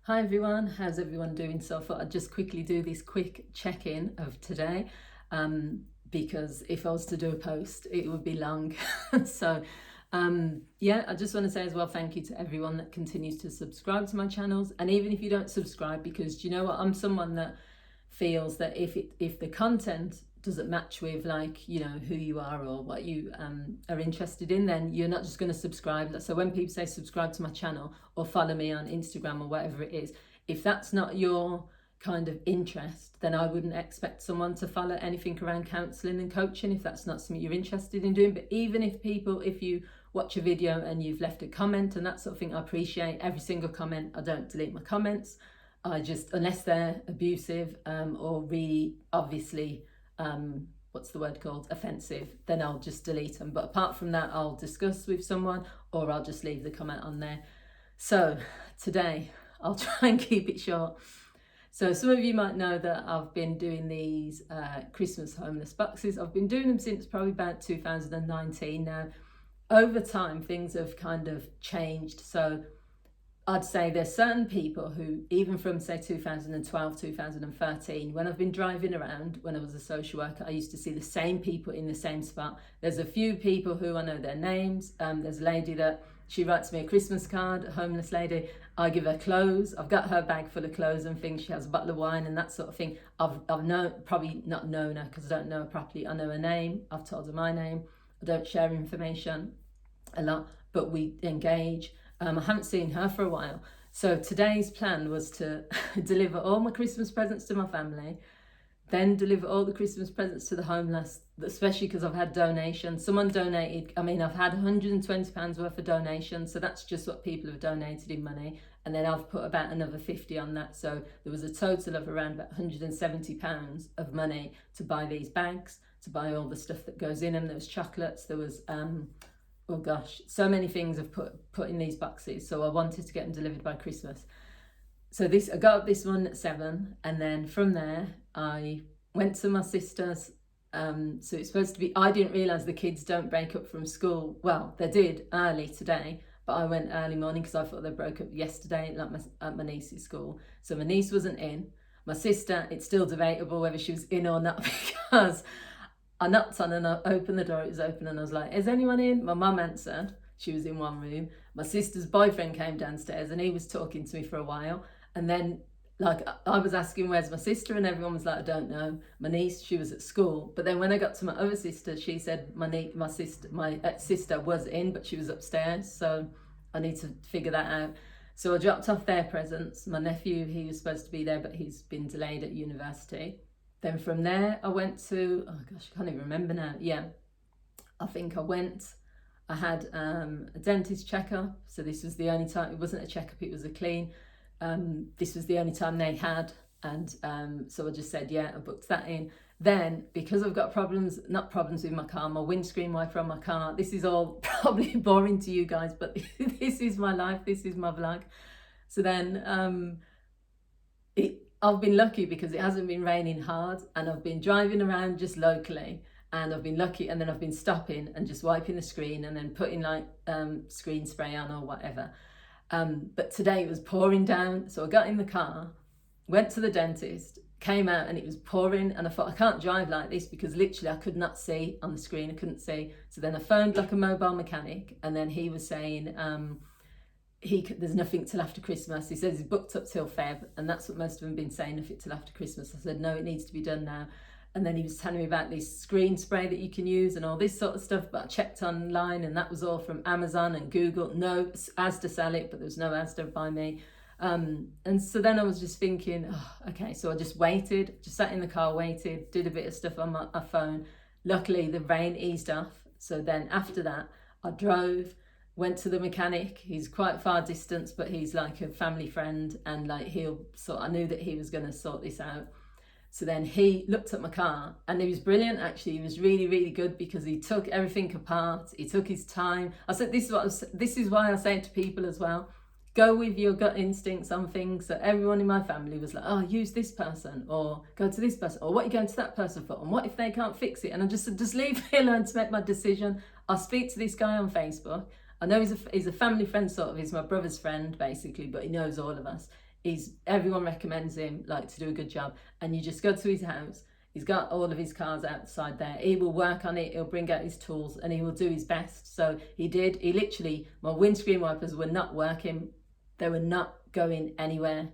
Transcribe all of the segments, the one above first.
Hi everyone, how's everyone doing? So I thought I'd just quickly do this quick check-in of today because if I was to do a post it would be long. So yeah, I just want to say as well thank you to everyone that continues to subscribe to my channels, and even if you don't subscribe, because do you know what, I'm someone that feels that if the content doesn't match with, like, you know, who you are or what you are interested in, then you're not just going to subscribe. So when people say subscribe to my channel or follow me on Instagram or whatever it is, if that's not your kind of interest, then I wouldn't expect someone to follow anything around counselling and coaching if that's not something you're interested in doing. But even if you watch a video and you've left a comment and that sort of thing, I appreciate every single comment. I don't delete my comments. I just, unless they're abusive or really obviously what's the word called, offensive, then I'll just delete them. But apart from that, I'll discuss with someone or I'll just leave the comment on there. So today I'll try and keep it short. So some of you might know that I've been doing these Christmas homeless boxes. I've been doing them since probably about 2019 now. Over time things have kind of changed, so I'd say there's certain people who, even from say 2012, 2013, when I've been driving around, when I was a social worker, I used to see the same people in the same spot. There's a few people who I know their names. There's a lady that she writes me a Christmas card, a homeless lady. I give her clothes. I've got her bag full of clothes and things. She has a bottle of wine and that sort of thing. I've probably not known her because I don't know her properly. I know her name. I've told her my name. I don't share information a lot, but we engage. I haven't seen her for a while. So today's plan was to deliver all my Christmas presents to my family, then deliver all the Christmas presents to the homeless, especially because I've had donations. Someone donated, I've had £120 worth of donations. So that's just what people have donated in money. And then I've put about another 50 on that. So there was a total of around about £170 of money to buy these bags, to buy all the stuff that goes in them. There was chocolates, there was oh gosh, so many things I've put in these boxes. So I wanted to get them delivered by Christmas. So I got up this one at 7, and then from there I went to my sister's. So it's supposed to be, I didn't realise the kids don't break up from school. Well, they did early today, but I went early morning because I thought they broke up yesterday, like at my niece's school. So my niece wasn't in. My sister, it's still debatable whether she was in or not because I knocked on and I opened the door, it was open, and I was like, is anyone in? My mum answered, she was in one room. My sister's boyfriend came downstairs and he was talking to me for a while. And then like I was asking, where's my sister? And everyone was like, I don't know. My niece, she was at school. But then when I got to my other sister, she said my sister was in, but she was upstairs. So I need to figure that out. So I dropped off their presents. My nephew, he was supposed to be there, but he's been delayed at university. Then from there, I went to, oh gosh, I can't even remember now. Yeah, I think I had a dentist checkup. So this was the only time, it wasn't a checkup, it was a clean. This was the only time they had. And so I just said, yeah, I booked that in. Then, because I've got not problems with my car, my windscreen wiper on my car, this is all probably boring to you guys, but this is my life, this is my vlog. So then I've been lucky because it hasn't been raining hard, and I've been driving around just locally, and I've been lucky, and then I've been stopping and just wiping the screen and then putting like screen spray on or whatever. But today it was pouring down, so I got in the car, went to the dentist, came out, and it was pouring, and I thought, I can't drive like this because literally I could not see on the screen, I couldn't see. So then I phoned like a mobile mechanic, and then he was saying there's nothing till after Christmas. He says he's booked up till Feb, and that's what most of them have been saying, nothing till after Christmas. I said, no, it needs to be done now. And then he was telling me about this screen spray that you can use and all this sort of stuff, but I checked online and that was all from Amazon and Google. No Asda sell it, but there was no Asda by me. And so then I was just thinking, oh, okay, so I just waited, just sat in the car, waited, did a bit of stuff on my phone. Luckily the rain eased off. So then after that I drove, went to the mechanic. He's quite far distance, but he's like a family friend, and like I knew that he was going to sort this out. So then he looked at my car, and he was brilliant actually. He was really, really good because he took everything apart. He took his time. I said, this is why I say it to people as well. Go with your gut instincts on things. So everyone in my family was like, oh, use this person, or go to this person, or what are you going to that person for? And what if they can't fix it? And I just said, just leave me alone to make my decision. I'll speak to this guy on Facebook. I know he's a family friend, sort of. He's my brother's friend, basically, but he knows all of us. everyone recommends him like to do a good job, and you just go to his house. He's got all of his cars outside there. He will work on it. He'll bring out his tools and he will do his best. So he did. He literally, my windscreen wipers were not working. They were not going anywhere.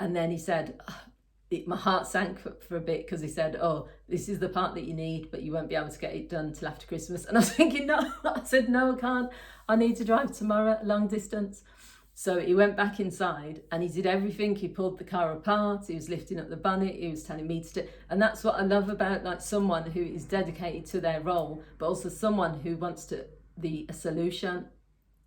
And then he said, my heart sank for a bit, because he said, oh, this is the part that you need, but you won't be able to get it done till after Christmas. And I was thinking, no. I said, no, I can't. I need to drive tomorrow, long distance. So he went back inside and he did everything. He pulled the car apart, he was lifting up the bonnet, he was telling me to do. And that's what I love about like someone who is dedicated to their role, but also someone who wants to a solution,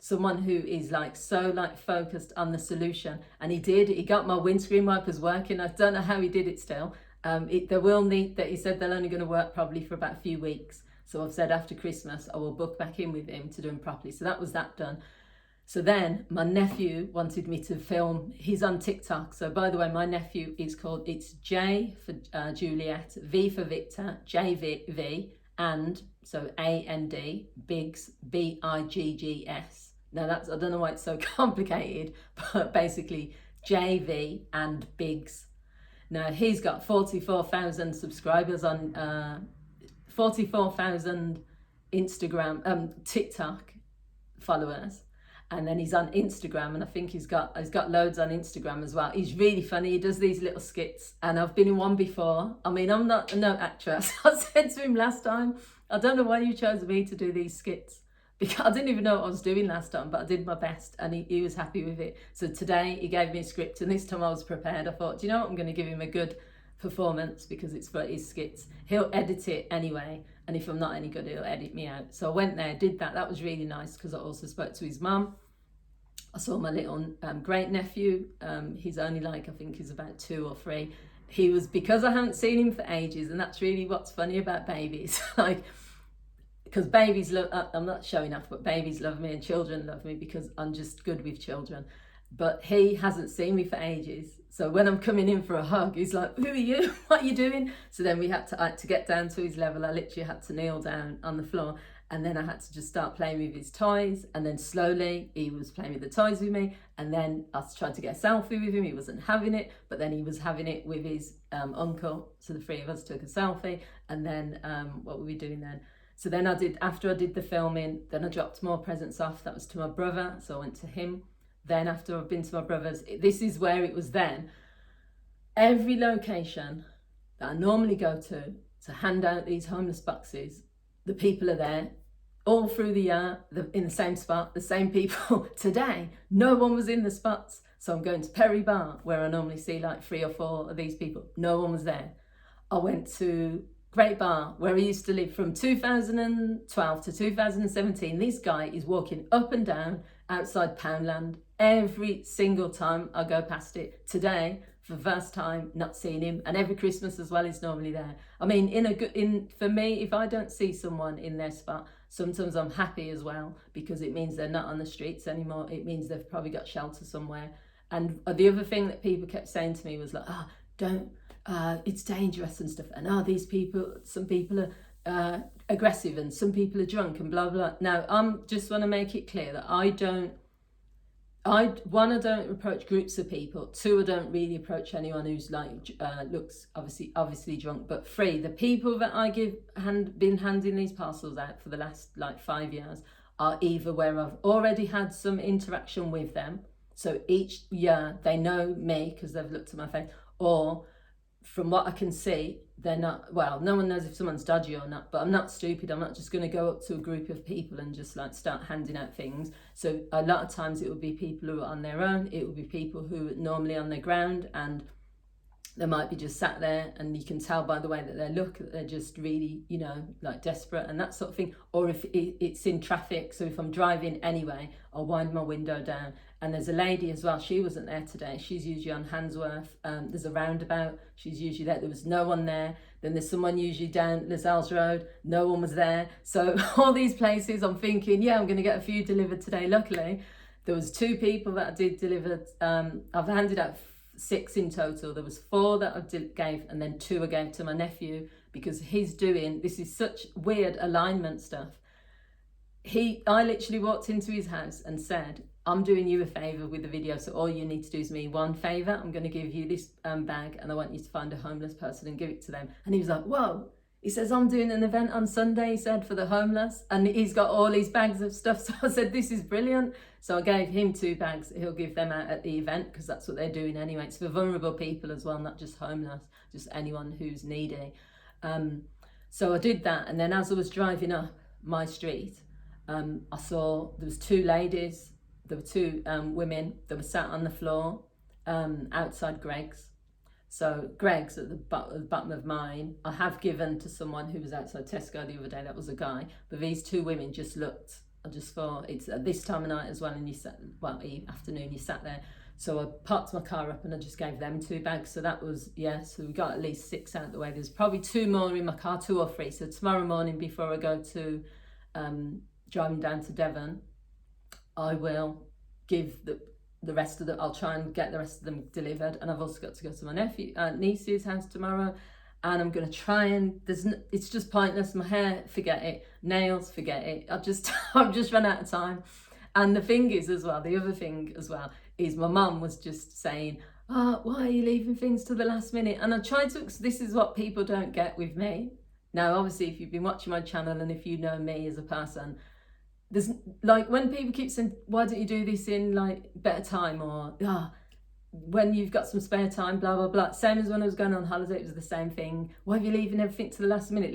someone who is like so like focused on the solution. And he got my windscreen wipers working. I don't know how he did it still. They will need that. He said they're only going to work probably for about a few weeks. So I've said after Christmas I will book back in with him to do them properly. So that was that done. So then my nephew wanted me to film. He's on TikTok. So by the way, my nephew is called, it's J for Juliet, V for Victor, JV, and so AND, Biggs, BIGGS. Now that's, I don't know why it's so complicated, but basically JV and Biggs. Now he's got 44,000 subscribers on 44,000 Instagram, TikTok followers. And then he's on Instagram, and I think he's got loads on Instagram as well. He's really funny. He does these little skits, and I've been in one before. I mean, I'm not no actress. I said to him last time, I don't know why you chose me to do these skits, because I didn't even know what I was doing last time, but I did my best, and he was happy with it. So today he gave me a script, and this time I was prepared. I thought, do you know what, I'm going to give him a good performance because it's for his skits. He'll edit it anyway, and if I'm not any good, he'll edit me out. So I went there, did that. That was really nice, because I also spoke to his mum. I saw my little great nephew. He's only like, I think he's about 2 or 3. He was, because I haven't seen him for ages, and that's really what's funny about babies. Like, because babies love, I'm not showing off, but babies love me and children love me because I'm just good with children. But he hasn't seen me for ages. So when I'm coming in for a hug, he's like, who are you? What are you doing? So then we had to get down to his level. I literally had to kneel down on the floor. And then I had to just start playing with his toys. And then slowly he was playing with the toys with me. And then I tried to get a selfie with him. He wasn't having it, but then he was having it with his uncle. So the 3 of us took a selfie. And then what were we doing then? So then after I did the filming, then I dropped more presents off. That was to my brother. So I went to him. Then after I've been to my brother's, this is where it was then. Every location that I normally go to hand out these homeless boxes, the people are there. All through the year, in the same spot, the same people. Today, no one was in the spots. So I'm going to Perry Bar, where I normally see like 3 or 4 of these people. No one was there. I went to Great Bar, where I used to live from 2012 to 2017. This guy is walking up and down outside Poundland every single time I go past it. Today, for the first time, not seeing him, and every Christmas as well, he's normally there. I mean, for me, if I don't see someone in their spot, sometimes I'm happy as well, because it means they're not on the streets anymore. It means they've probably got shelter somewhere. And the other thing that people kept saying to me was like, oh, don't, it's dangerous and stuff. And these people, some people are aggressive and some people are drunk and blah, blah. Now, I just want to make it clear that I don't approach groups of people. 2, I don't really approach anyone who's like looks obviously drunk. But 3, the people that I been handing these parcels out for the last like 5 years are either where I've already had some interaction with them, so each year they know me because they've looked at my face, or from what I can see, they're not, well, no one knows if someone's dodgy or not, but I'm not stupid. I'm not just going to go up to a group of people and just like start handing out things. So a lot of times it would be people who are on their own. It would be people who are normally on the ground, and they might be just sat there, and you can tell by the way that they look that they're just really, you know, like desperate and that sort of thing. Or if it's in traffic, so if I'm driving anyway, I'll wind my window down. And there's a lady as well, she wasn't there today. She's usually on Handsworth. There's a roundabout, she's usually there. There was no one there. Then there's someone usually down Lascelles Road, no one was there. So all these places, I'm thinking, yeah, I'm going to get a few delivered today. Luckily, there was 2 people that I did deliver. I've handed out 6 in total. There was 4 that I gave, and then 2 I gave to my nephew, because he's doing, this is such weird alignment stuff. I literally walked into his house and said, I'm doing you a favour with the video, so all you need to do is me one favour. I'm going to give you this bag, and I want you to find a homeless person and give it to them. And he was like, whoa. He says, I'm doing an event on Sunday, he said, for the homeless. And he's got all these bags of stuff. So I said, this is brilliant. So I gave him 2 bags. He'll give them out at the event, because that's what they're doing anyway. It's for vulnerable people as well, not just homeless, just anyone who's needy. So I did that. And then as I was driving up my street, I saw there was 2 ladies. There were 2 women that were sat on the floor outside Greg's. So Greg's at the bottom of mine. I have given to someone who was outside Tesco the other day. That was a guy. But these 2 women just looked. I just thought, it's at this time of night as well, and you sat, well, afternoon, you sat there. So I parked my car up and I just gave them 2 bags. So that was, yeah, so we got at least 6 out of the way. There's probably 2 more in my car, 2 or 3. So tomorrow morning, before I go to driving down to Devon, I will give the rest of them, I'll try and get the rest of them delivered. And I've also got to go to my niece's house tomorrow, and I'm going to try and, it's just pointless. My hair, forget it. Nails, forget it. I've just run out of time. And the thing is as well, the other thing as well, is my mum was just saying, why are you leaving things to the last minute? And I tried to, this is what people don't get with me. Now, obviously, if you've been watching my channel and if you know me as a person, there's like, when people keep saying, why don't you do this in like better time, or when you've got some spare time, blah blah blah. Same as when I was going on holiday, it was the same thing. Why are you leaving everything to the last minute?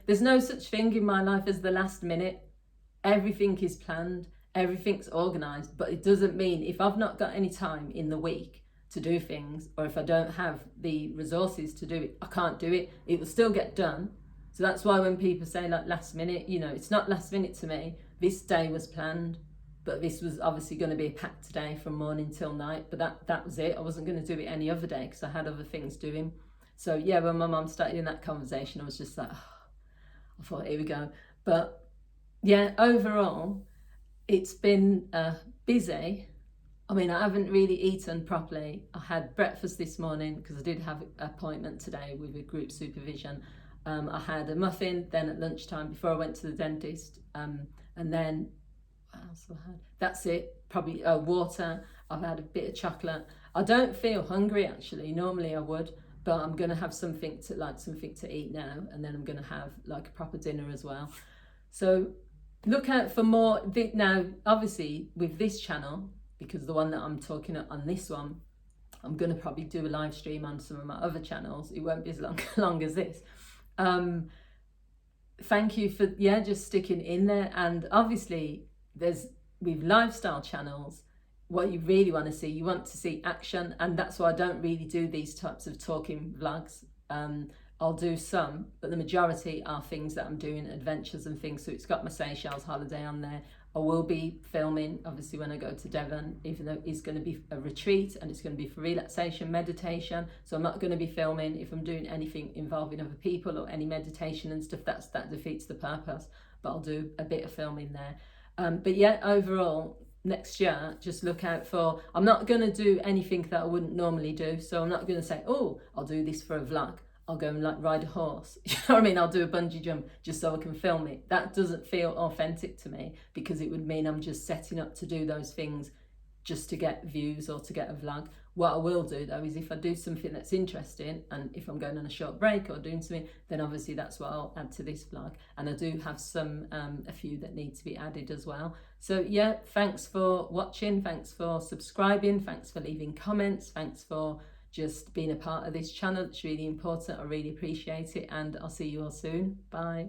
There's no such thing in my life as the last minute. Everything is planned, everything's organised, but it doesn't mean if I've not got any time in the week to do things, or if I don't have the resources to do it, I can't do it. It will still get done. So that's why when people say like last minute, you know, it's not last minute to me. This day was planned, but this was obviously going to be a packed day from morning till night. But that was it. I wasn't going to do it any other day because I had other things doing. So yeah, when my mum started in that conversation, I was just like, I thought, here we go. But yeah, overall, it's been busy. I mean, I haven't really eaten properly. I had breakfast this morning because I did have an appointment today with a group supervision. I had a muffin then at lunchtime before I went to the dentist. And then, what else have I had? That's it, probably water. I've had a bit of chocolate. I don't feel hungry actually. Normally I would, but I'm going to have something to eat now. And then I'm going to have like a proper dinner as well. So look out for more. Now, obviously with this channel, because the one that I'm talking on this one, I'm going to probably do a live stream on some of my other channels. It won't be as long as this. Thank you for just sticking in there. And obviously with lifestyle channels, what you really want to see, you want to see action, and that's why I don't really do these types of talking vlogs. I'll do some, but the majority are things that I'm doing, adventures and things. So it's got my Seychelles holiday on there. I will be filming, obviously, when I go to Devon, even though it's going to be a retreat and it's going to be for relaxation, meditation. So I'm not going to be filming if I'm doing anything involving other people or any meditation and stuff. That defeats the purpose. But I'll do a bit of filming there. But yeah, overall, next year, just look out for, I'm not going to do anything that I wouldn't normally do. So I'm not going to say, oh, I'll do this for a vlog. I'll go and like ride a horse. You know what I mean? I'll do a bungee jump just so I can film it. That doesn't feel authentic to me, because it would mean I'm just setting up to do those things just to get views or to get a vlog. What I will do though is if I do something that's interesting, and if I'm going on a short break or doing something, then obviously that's what I'll add to this vlog. And I do have some a few that need to be added as well. So yeah, thanks for watching, thanks for subscribing, thanks for leaving comments, thanks for just being a part of this channel. It's really important. I really appreciate it, and I'll see you all soon. Bye.